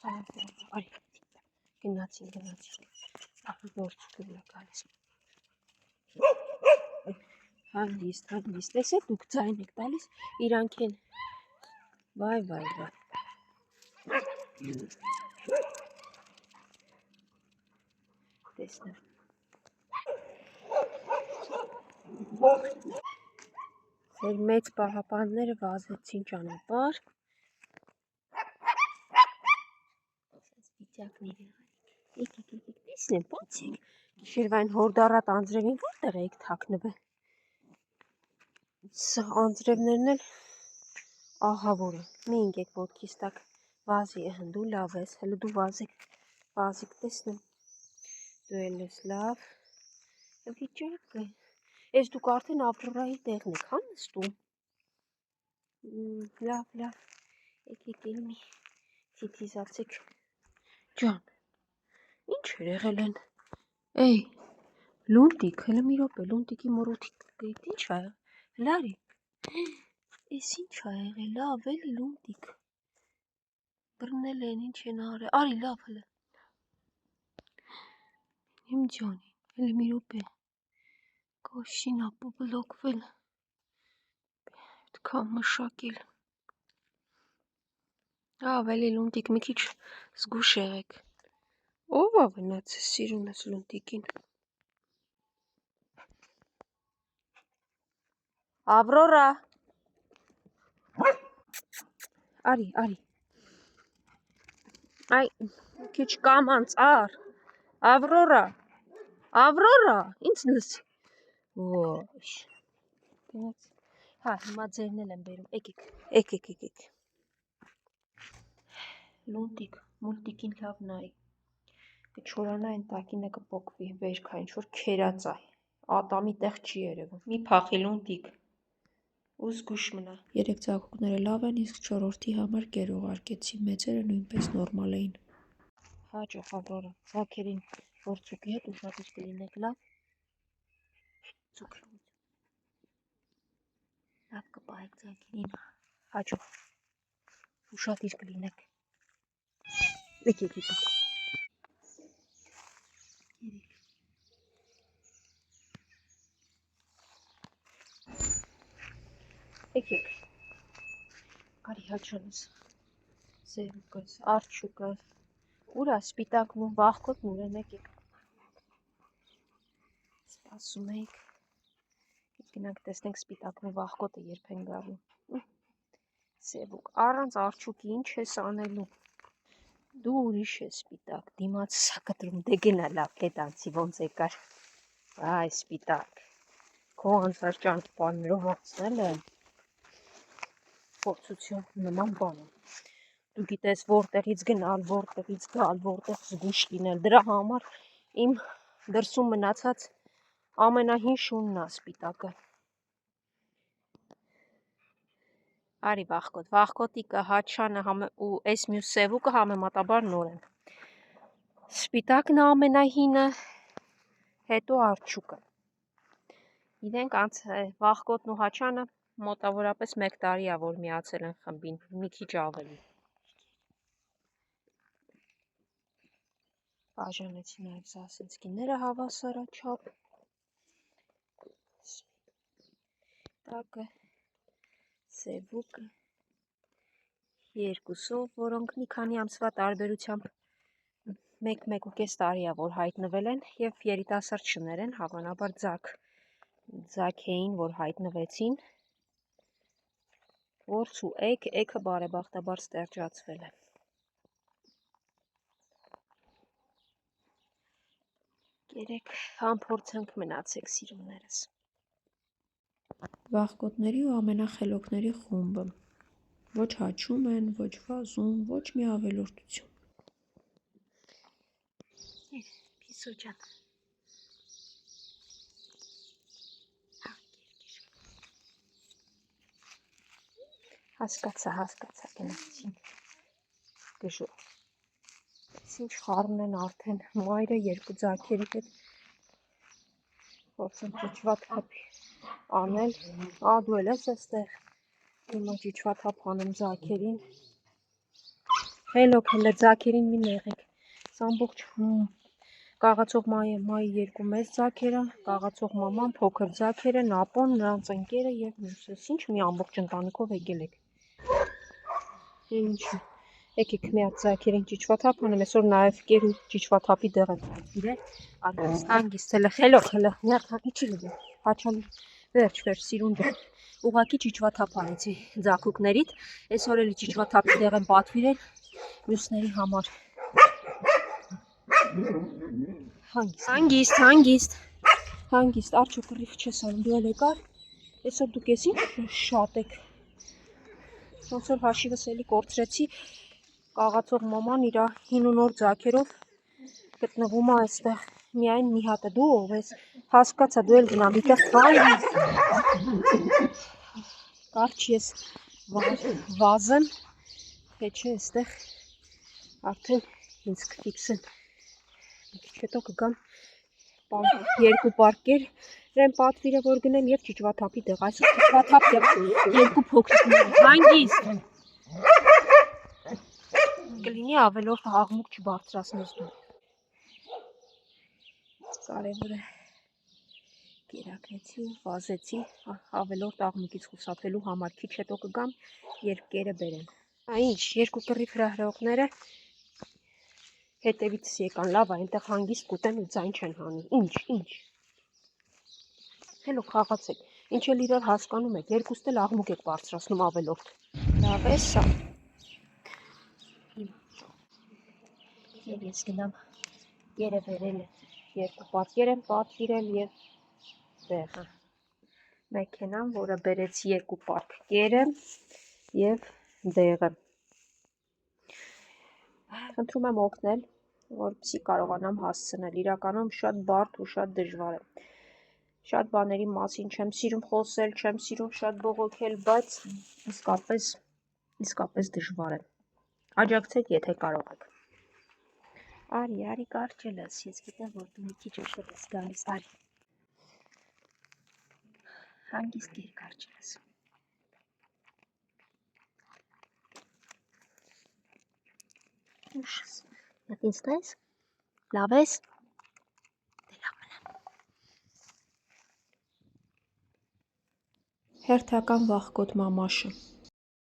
Արի, գնացին, գործուկը վրա գալիս։ Հանգիստ, տեսեք դուք ձայն եք տալիս, իրանք են, վայ, տեսնեմ։ Ձեր մեծ պահապանները վազեցին ճանապարհ։ Եկեք, տեսնեմ, բացեք։ Գիշերվային հորդառատ անձրևին որտեղ եք թաքնվել։ Սա անձրևներն էլ ահավոր են։ Մի ընկեք ոտքիս տակ վազի է հնդու լավ ես, հələ դու վազիկ տեսնեմ։ Դու էլ ես լավ։ Վիճակը։ Ես դուք արդեն Ավրորայի տեղն եք, հա նստում։ Լավ, եկեք մի թիթիզացեք։ Ջան, ինչ եղել են։ Էй, լունտիկ, հələ մի րոպե, լունտիկի մորութի ինչ ա եղել։ Լարի, էս ինչ ա եղել, լավ էլի լունտիկ։ Բռնել են, ինչ են արել, արի լավ հələ։ Իմ ջանի, հələ մի րոպե։ Կոշին ապա բլոկվել։ Պետք է մշակել։ Ավելի լունտիկ մի քիչ զգուշ եղեք։ Ով ա մնացել սիրունս լունտիկին։ Ավրորա։ Արի։ Այ մի քիչ կամանց ար։ Ավրորա, ինձ լսի։ Ոյ։ Հա, հիմա ձերն էլ եմ բերում, եկեք։ Լունտիկ, մուլտիկին լավ նայի։ Կչորանա այն տակինը կպոկվի, վերքա ինչ-որ քերած ա, ատամի տեղ չի երևում, մի փախի լունտիկ, ու զգուշ մնա։ 3 ձագուկները լավ են, իսկ 4-րդի համար կեր ուղարկեցի, մեծերը նույնպես նորմալ էին։ Հաճո Ավրորա, ձագերին գործուկի հետ ուշադիր կլինեք, լավ։ Լավ կպահեք ձագերին, հաճո, ուշադիր կլինեք։ Եկեք իտա։ Եկեք, արի հաճանս, սևուկս, արջուկը, ուրա սպիտակն ու վախկոտն ուր են, եկեք։ Սպասում էիք, գնանք տեսնենք սպիտակն ու վախկոտը երբ են գալու։ Սևուկ, առանց արջուկի ինչ ես անելու։ Դու ուրիշ ես սպիտակ, դիմացս ա կտրում, դե գնա լավ, հետ անցի ոնց եկար։ Այ սպիտակ, քո անցած ճանապարհներով անցնելը փորձություն նման բան է։ Դու գիտես որտեղից գնալ, որտեղից գալ, որտեղ զգուշ լինել, դրա համար իմ դրսում մնացած ամենահին շունն ա սպիտակը։ Արի վախկոտիկը, հաչանը ու այս մյուս սևուկը համեմատաբար նոր են։ Սպիտակն ամենահինը, հետո արջուկը։ Իրենք վախկոտն ու հաչանը մոտավորապես 1 տարի ա, որ միացել են խմբին, մի քիչ ավելի։ Բաժանեցի նաև սասենցկիները հավասարաչափ։ Սպիտակը, սևուկը, երկուսով, որոնք մի քանի ամսվա տարբերությամբ 1-1.5 տարի ա, որ հայտնվել են, և երիտասարդ շներ են, հավանաբար ձագ էին, որ հայտնվեցին, որց ու էգը բարեբախտաբար ստեղծացվել է։ Երեք անփորձանք մնացեք սիրուններս։ Վախկոտների ու ամենախելոքների խումբը։ Ոչ հաչում են, ոչ վազում, ոչ մի ավելորդություն։ Փիսո ջան։ Հասկացա, գնացին։ Դժո։ Ինչ խառն են արդեն մայրը 2 ձագերի հետ փորձեմ ճիճվաթափ անել, դու էլ ես էստեղ, հիմա ճիճվաթափ անում ձագերին, Խելոք հլը ձակերին մի նեղեք։ Սամբողջ կաղացող մայի երկու մեծ ձակերը, կաղացող մաման, փոքր ձակերը, Նապոն, նրանց ընկերը և մյուսս։ Ինչ մի ամբողջ ընտանիքով եկել եք։ Ինչ եկեք մի հատ ձակերին ճիճվաթափ անեմ, այսօր նաև կերու ճիճվաթափի դեղ եմ իրել, հանգիստ հլը խելոք հլը նյարդակի չի լգել, հաչալի վերջ սիրունդը, ուղակի ճիճվաթափ անեցի ձակուկներիդ, այսօր էլի ճիճվաթափի դեղ եմ պատվիրել մյուսների համար։ Հանգիստ, արջո կռիվ չես անում, դու էլ եկար, այսօր դուք ես ինչ շատ եք, ոնց որ հաշիվս էլի կորցրեցի, կաղացող մաման իրա հին ու նոր ձակերով գտնվում է այստեղ, միայն մի հատը դու ով ես, հասկացա դու էլ գնամ դիտեղ կարճ ես վազն, թե չէ այստեղ արդեն ինձ կֆիքսեն, մի քիչ հետո կգամ երկու պարկեր եմ պատվիրը որ գնեմ և ճիճվաթափի դեղ, այսօր ճիճվաթափ և երկու փոքրիկներ, հանգիստ կլինի ավելորդ աղմուկ չբարձրացնես դու, կարևորը կերակրեցի, վազեցի, ավելորդ աղմուկից խուսափելու համար, քիչ հետո կգամ, երբ կերը բերեմ, ինչ, երկու կռիվ հրահրողները հետևիցս եկան, լավ այնտեղ հանգիստ կուտեն ու ձայն չեն հանի, ինչ, հելո խաղացեք, ինչ էլ իրար հասկանում եք, երկուստ էլ աղմուկ եք բարձրացնում ավելորդ, լավ է սա, և ես գնամ կերը բերել երկու պարկեր եմ պատվիրել և դեղը, մեքենան, որը բերեց երկու պարկ կերը և դեղը, խնդրում եմ օգնել, որպեսզի կարողանամ հասցնել, իրականում շատ բարդ ու շատ դժվար է, շատ բաների մասին չեմ սիրում խոսել, չեմ սիրում շատ բողոքել, բայց իսկապես դժվար է, աջակցեք եթե կարող եք, արի կարճ ելս, ես գիտեմ, որ դու մի քիչ ուշ ես գալիս, արի, հանգիստ կեր կարճ ելս, ուշս, ետ ինձ տես, լավ ես, դե լավ մնա, հերթական վախկոտ մամաշը,